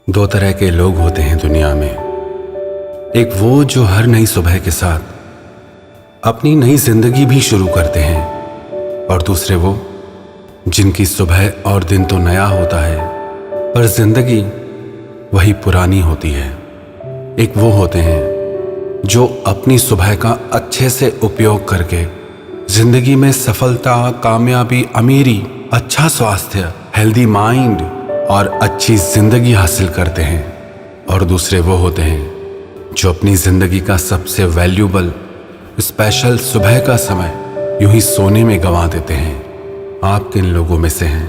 दो तरह के लोग होते हैं दुनिया में। एक वो जो हर नई सुबह के साथ अपनी नई जिंदगी भी शुरू करते हैं, और दूसरे वो जिनकी सुबह और दिन तो नया होता है पर जिंदगी वही पुरानी होती है। एक वो होते हैं जो अपनी सुबह का अच्छे से उपयोग करके जिंदगी में सफलता, कामयाबी, अमीरी, अच्छा स्वास्थ्य, हेल्दी माइंड और अच्छी जिंदगी हासिल करते हैं। और दूसरे वो होते हैं जो अपनी जिंदगी का सबसे वैल्यूबल स्पेशल सुबह का समय यूं ही सोने में गंवा देते हैं। आप किन लोगों में से हैं?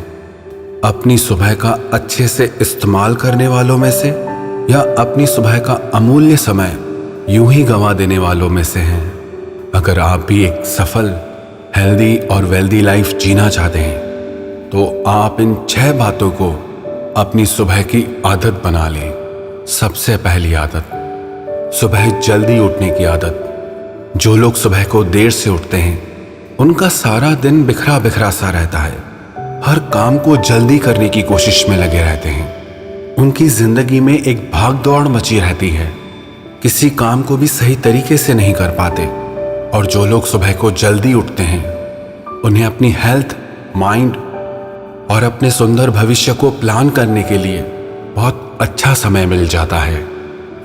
अपनी सुबह का अच्छे से इस्तेमाल करने वालों में से, या अपनी सुबह का अमूल्य समय यूं ही गंवा देने वालों में से हैं? अगर आप भी एक सफल, हेल्दी और वेल्दी लाइफ जीना चाहते हैं तो आप इन 6 बातों को अपनी सुबह की आदत बना लें। सबसे पहली आदत, सुबह जल्दी उठने की आदत। जो लोग सुबह को देर से उठते हैं उनका सारा दिन बिखरा बिखरा सा रहता है। हर काम को जल्दी करने की कोशिश में लगे रहते हैं। उनकी जिंदगी में एक भाग दौड़ मची रहती है, किसी काम को भी सही तरीके से नहीं कर पाते। और जो लोग सुबह को जल्दी उठते हैं उन्हें अपनी हेल्थ, माइंड और अपने सुंदर भविष्य को प्लान करने के लिए बहुत अच्छा समय मिल जाता है।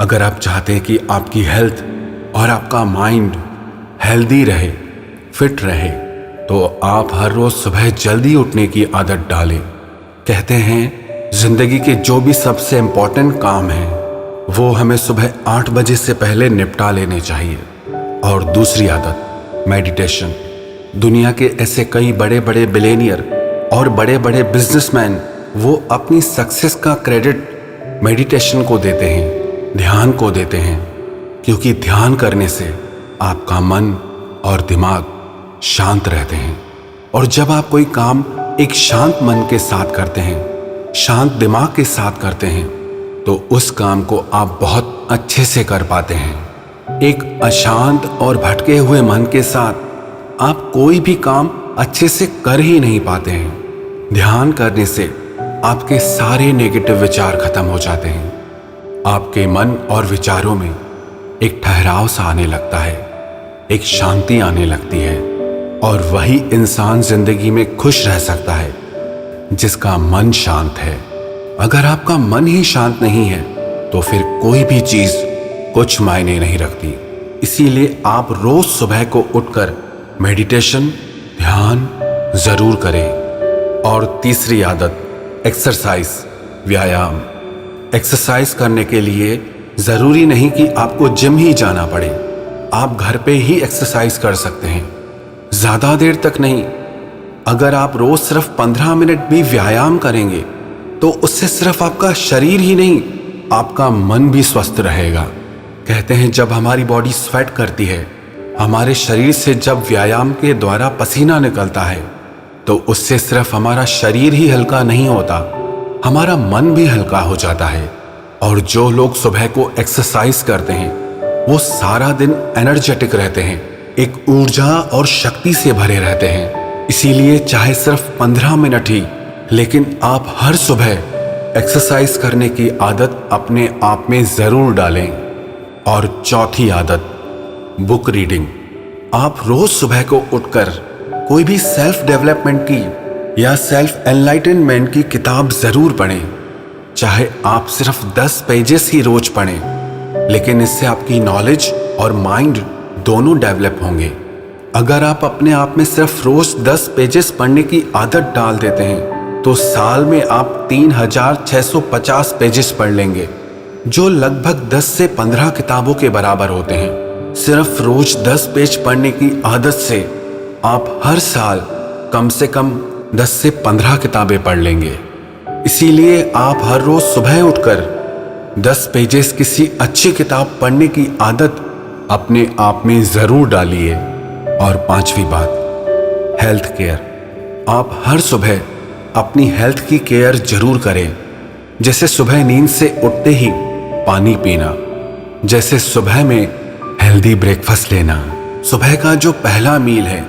अगर आप चाहते हैं कि आपकी हेल्थ और आपका माइंड हेल्दी रहे, फिट रहे, तो आप हर रोज सुबह जल्दी उठने की आदत डालें। कहते हैं जिंदगी के जो भी सबसे इम्पोर्टेंट काम हैं वो हमें सुबह 8 बजे से पहले निपटा लेने चाहिए। और दूसरी आदत, मेडिटेशन। दुनिया के ऐसे कई बड़े बड़े बिलियनियर और बड़े बड़े बिजनेसमैन वो अपनी सक्सेस का क्रेडिट मेडिटेशन को देते हैं, ध्यान को देते हैं। क्योंकि ध्यान करने से आपका मन और दिमाग शांत रहते हैं। और जब आप कोई काम एक शांत मन के साथ करते हैं, शांत दिमाग के साथ करते हैं, तो उस काम को आप बहुत अच्छे से कर पाते हैं। एक अशांत और भटके हुए मन के साथ आप कोई भी काम अच्छे से कर ही नहीं पाते हैं। ध्यान करने से आपके सारे नेगेटिव विचार खत्म हो जाते हैं। आपके मन और विचारों में एक ठहराव सा आने लगता है, एक शांति आने लगती है। और वही इंसान जिंदगी में खुश रह सकता है जिसका मन शांत है। अगर आपका मन ही शांत नहीं है तो फिर कोई भी चीज कुछ मायने नहीं रखती। इसीलिए आप रोज सुबह को उठकर मेडिटेशन, ध्यान जरूर करें। और तीसरी आदत, एक्सरसाइज, व्यायाम। एक्सरसाइज करने के लिए जरूरी नहीं कि आपको जिम ही जाना पड़े। आप घर पे ही एक्सरसाइज कर सकते हैं, ज्यादा देर तक नहीं। अगर आप रोज सिर्फ 15 मिनट भी व्यायाम करेंगे तो उससे सिर्फ आपका शरीर ही नहीं, आपका मन भी स्वस्थ रहेगा। कहते हैं जब हमारी बॉडी स्वेट करती है, हमारे शरीर से जब व्यायाम के द्वारा पसीना निकलता है, तो उससे सिर्फ हमारा शरीर ही हल्का नहीं होता, हमारा मन भी हल्का हो जाता है। और जो लोग सुबह को एक्सरसाइज करते हैं वो सारा दिन एनर्जेटिक रहते हैं, एक ऊर्जा और शक्ति से भरे रहते हैं। इसीलिए चाहे सिर्फ 15 मिनट ही, लेकिन आप हर सुबह एक्सरसाइज करने की आदत अपने आप में जरूर डालें। और चौथी आदत, बुक रीडिंग। आप रोज सुबह को उठकर कोई भी सेल्फ डेवलपमेंट की या सेल्फ एनलाइटनमेंट की किताब जरूर पढ़ें। चाहे आप सिर्फ 10 पेजेस ही रोज पढ़ें, लेकिन इससे आपकी नॉलेज और माइंड दोनों डेवलप होंगे। अगर आप अपने आप में सिर्फ रोज 10 पेजेस पढ़ने की आदत डाल देते हैं तो साल में आप 3650 पेजेस पढ़ लेंगे, जो लगभग 10 से 15 किताबों के बराबर होते हैं। सिर्फ रोज 10 पेज पढ़ने की आदत से आप हर साल कम से कम 10 से 15 किताबें पढ़ लेंगे। इसीलिए आप हर रोज सुबह उठकर 10 पेजेस किसी अच्छी किताब पढ़ने की आदत अपने आप में जरूर डालिए। और पांचवी बात, हेल्थ केयर। आप हर सुबह अपनी हेल्थ की केयर जरूर करें। जैसे सुबह नींद से उठते ही पानी पीना, जैसे सुबह में हेल्दी ब्रेकफास्ट लेना। सुबह का जो पहला मील है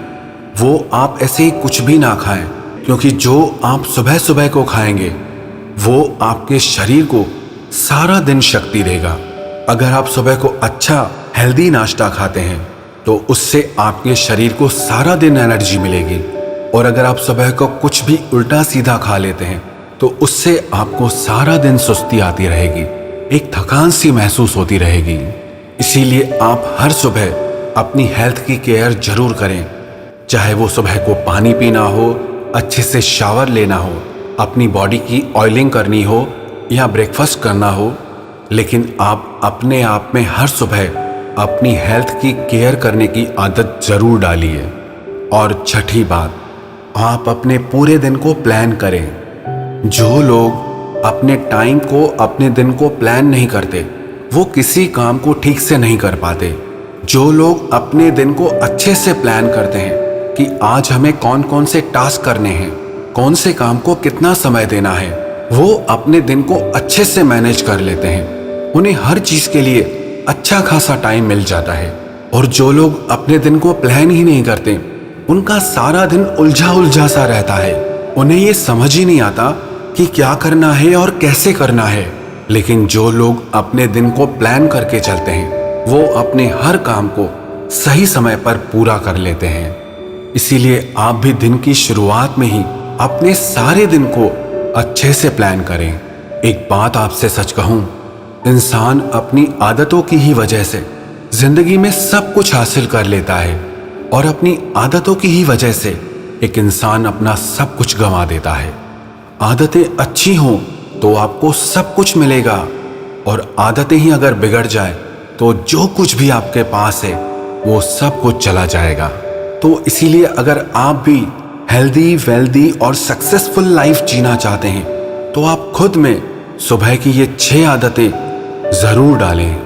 वो आप ऐसे ही कुछ भी ना खाएं, क्योंकि जो आप सुबह सुबह को खाएंगे वो आपके शरीर को सारा दिन शक्ति देगा। अगर आप सुबह को अच्छा हेल्दी नाश्ता खाते हैं तो उससे आपके शरीर को सारा दिन एनर्जी मिलेगी, और अगर आप सुबह को कुछ भी उल्टा सीधा खा लेते हैं तो उससे आपको सारा दिन सुस्ती आती रहेगी, एक थकान सी महसूस होती रहेगी। इसीलिए आप हर सुबह अपनी हेल्थ की केयर जरूर करें, चाहे वो सुबह को पानी पीना हो, अच्छे से शावर लेना हो, अपनी बॉडी की ऑयलिंग करनी हो या ब्रेकफास्ट करना हो, लेकिन आप अपने आप में हर सुबह अपनी हेल्थ की केयर करने की आदत जरूर डालिए। और छठी बात, आप अपने पूरे दिन को प्लान करें। जो लोग अपने टाइम को, अपने दिन को प्लान नहीं करते, वो किसी काम को ठीक से नहीं कर पाते। जो लोग अपने दिन को अच्छे से प्लान करते हैं कि आज हमें कौन कौन से टास्क करने हैं, कौन से काम को कितना समय देना है, वो अपने दिन को अच्छे से मैनेज कर लेते हैं। उन्हें हर चीज के लिए अच्छा खासा टाइम मिल जाता है। और जो लोग अपने दिन को प्लान ही नहीं करते, उनका सारा दिन उलझा उलझा सा रहता है। उन्हें ये समझ ही नहीं आता कि क्या करना है और कैसे करना है। लेकिन जो लोग अपने दिन को प्लान करके चलते हैं, वो अपने हर काम को सही समय पर पूरा कर लेते हैं। इसीलिए आप भी दिन की शुरुआत में ही अपने सारे दिन को अच्छे से प्लान करें। एक बात आपसे सच कहूं, इंसान अपनी आदतों की ही वजह से जिंदगी में सब कुछ हासिल कर लेता है, और अपनी आदतों की ही वजह से एक इंसान अपना सब कुछ गंवा देता है। आदतें अच्छी हों तो आपको सब कुछ मिलेगा, और आदतें ही अगर बिगड़ जाए तो जो कुछ भी आपके पास है वो सब कुछ चला जाएगा। तो इसीलिए अगर आप भी हेल्दी, वेल्दी और सक्सेसफुल लाइफ जीना चाहते हैं तो आप खुद में सुबह की ये 6 आदतें जरूर डालें।